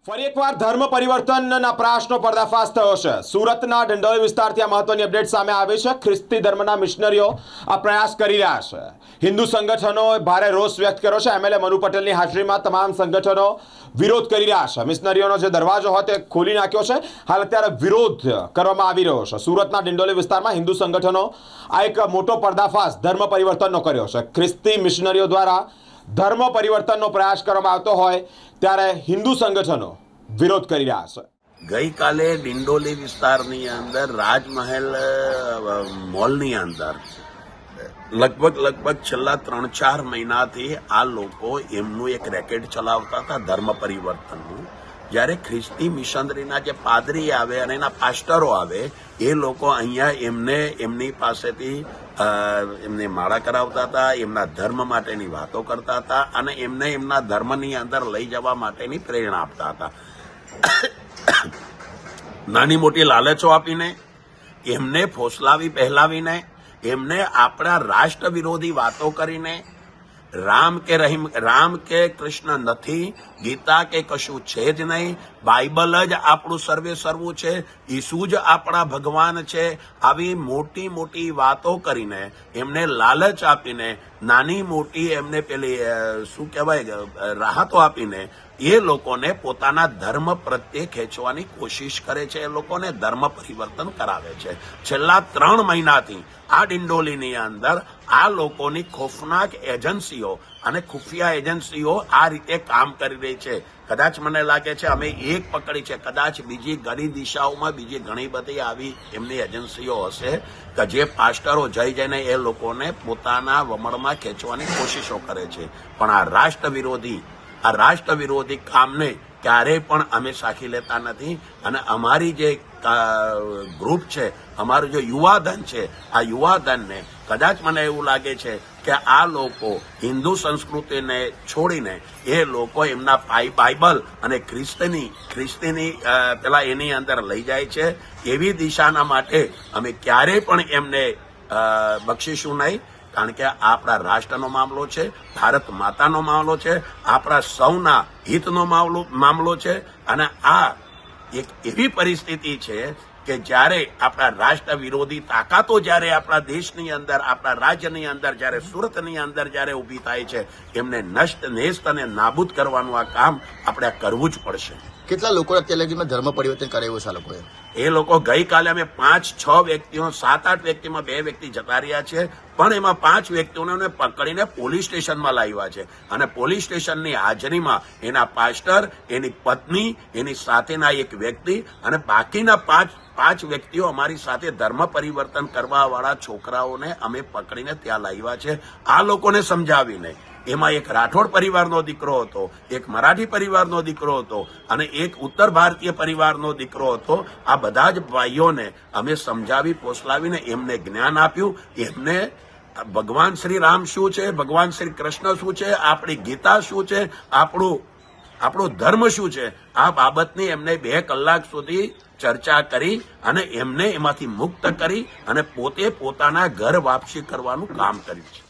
ફરી એકવાર ધર્મ પરિવર્તનના પ્રયાસનો પર્દાફાશ થયો છે। સુરતના ડિંડોલી વિસ્તારથી આ મહત્વની અપડેટ સામે આવી છે। ખ્રિસ્તી ધર્મના મિશનરીઓ આ પ્રયાસ કરી રહ્યા છે। હિન્દુ સંગઠનોએ ભારે રોષ વ્યક્ત કર્યો છે। એમએલએ મનુ પટેલની હાજરીમાં તમામ સંગઠનો વિરોધ કરી રહ્યા છે। મિશનરીઓનો જે દરવાજો હોય તે ખોલી નાખ્યો છે। હાલ અત્યારે વિરોધ કરવામાં આવી રહ્યો છે। સુરતના ડિંડોલી વિસ્તારમાં હિન્દુ સંગઠનો આ એક મોટો પર્દાફાશ ધર્મ પરિવર્તનનો કર્યો છે। ખ્રિસ્તી મિશનરીઓ દ્વારા ધર્મ પરિવર્તનનો પ્રયાસ કરવામાં આવતો હોય ત્યારે હિન્દુ સંગઠનો વિરોધ કરી રહ્યા છે। ગઈકાલે ડિંડોલી વિસ્તારની અંદર રાજમહેલ મોલની અંદર લગભગ છેલ્લા 3-4 મહિનાથી આ લોકો એમનું એક રેકેટ ચલાવતા હતા ધર્મ પરિવર્તનનું। જ્યારે ખ્રિસ્તી મિશનરીના જે પાદરી આવે અને એના પાસ્ટરો આવે એ લોકો અહીંયા એમની પાસેથી એમને માળા કરાવતા હતા, એમના ધર્મ માટેની વાતો કરતા હતા અને એમને એમના ધર્મની અંદર લઈ જવા માટેની પ્રેરણા આપતા હતા। નાની મોટી લાલચો આપીને, એમને ફોસલાવી પહેલાવીને, એમને આપણા રાષ્ટ્ર વિરોધી વાતો કરીને, રામ કે કૃષ્ણ નથી, ગીતા કે કશું છે જ નહીં, બાઇબલ જ આપણું સર્વે સર્વું છે, ઈસુ જ આપણા ભગવાન છે, આવી મોટી મોટી વાતો કરીને, એમને લાલચ આપીને, નાની મોટી એમને પેલી શું કહેવાય રાહતો આપીને એ લોકોને પોતાના ધર્મ પ્રત્યે ખેંચવાની કોશિશ કરે છે। એ લોકોને ધર્મ પરિવર્તન કરાવે છે। છેલ્લા 3 મહિનાથી આ ડિંડોલીની અંદર આ લોકોની ખોફનાક એજન્સીઓ અને ખુફિયા એજન્સીઓ આ રીતે કામ કરી રહી છે। કદાચ મને લાગે છે અમે એક પકડી છે, કદાચ બીજી ઘણી દિશાઓમાં બીજી ઘણી બધી આવી એમની એજન્સીઓ હશે કે જે પાસ્ટરો જઈને એ લોકોને પોતાના વમળમાં ખેંચવાની કોશિશો કરે છે। પણ આ રાષ્ટ્ર વિરોધી કામને ક્યારેય પણ અમે સાખી લેતા નથી અને અમારી જે ગ્રુપ છે, અમારું જે યુવાધન છે, આ યુવાધનને કદાચ મને એવું લાગે છે કે આ લોકો હિન્દુ સંસ્કૃતિને છોડીને એ લોકો એમના બાઇબલ અને ખ્રિસ્તીની પેલા એની અંદર લઈ જાય છે। એવી દિશાના માટે અમે ક્યારેય પણ એમને બક્ષીશું નહીં, કારણ કે આપણા રાષ્ટ્રનો મામલો છે, ભારત માતાનો મામલો છે, આપણા સૌના હિતનો મામલો છે અને આ એક એવી પરિસ્થિતિ છે કે જ્યારે આપણા રાષ્ટ્ર વિરોધી તાકાતો જ્યારે આપણા દેશની અંદર, આપણા રાજ્યની અંદર, જ્યારે સુરતની અંદર જ્યારે ઊભી થાય છે, એમને નષ્ટ નેસ્ત અને નાબૂદ કરવાનું આ કામ આપણે કરવું જ પડશે। કેટલા લોકો અત્યાર લગીમાં ધર્મ પરિવર્તન કરાવ્યું છે? આ લોકોએ ગઈકાલે અમે 5-6 વ્યક્તિઓ, 7-8 વ્યક્તિમાં 2 વ્યક્તિ જતા રહ્યા છે, પણ એમાં 5 વ્યક્તિઓને પકડીને પોલીસ સ્ટેશનમાં લાવ્યા છે અને પોલીસ સ્ટેશનની હાજરીમાં એના પાસ્ટર, એની પત્ની, એની સાથેના એક વ્યક્તિ અને બાકીના 5 વ્યક્તિઓ અમારી સાથે ધર્મ પરિવર્તન કરવા વાળા છોકરાઓને અમે પકડીને ત્યાં લાવ્યા છે। આ લોકોને સમજાવીને, એમાં એક રાઠોડ પરિવારનો દીકરો હતો, એક મરાઠી પરિવારનો દીકરો હતો અને એક ઉત્તર ભારતીય પરિવારનો દીકરો હતો। આ બધા જ ભાઈઓને અમે સમજાવી પોસલાવીને એમને જ્ઞાન આપ્યું, એમને ભગવાન શ્રી રામ શું છે, ભગવાન શ્રી કૃષ્ણ શું છે, આપણી ગીતા શું છે, આપણો ધર્મ શું છે, આ બાબતની એમને 2 કલાક સુધી ચર્ચા કરી અને એમને એમાંથી મુક્ત કરી અને પોતે પોતાના ઘર વાપસી કરવાનું કામ કર્યું છે।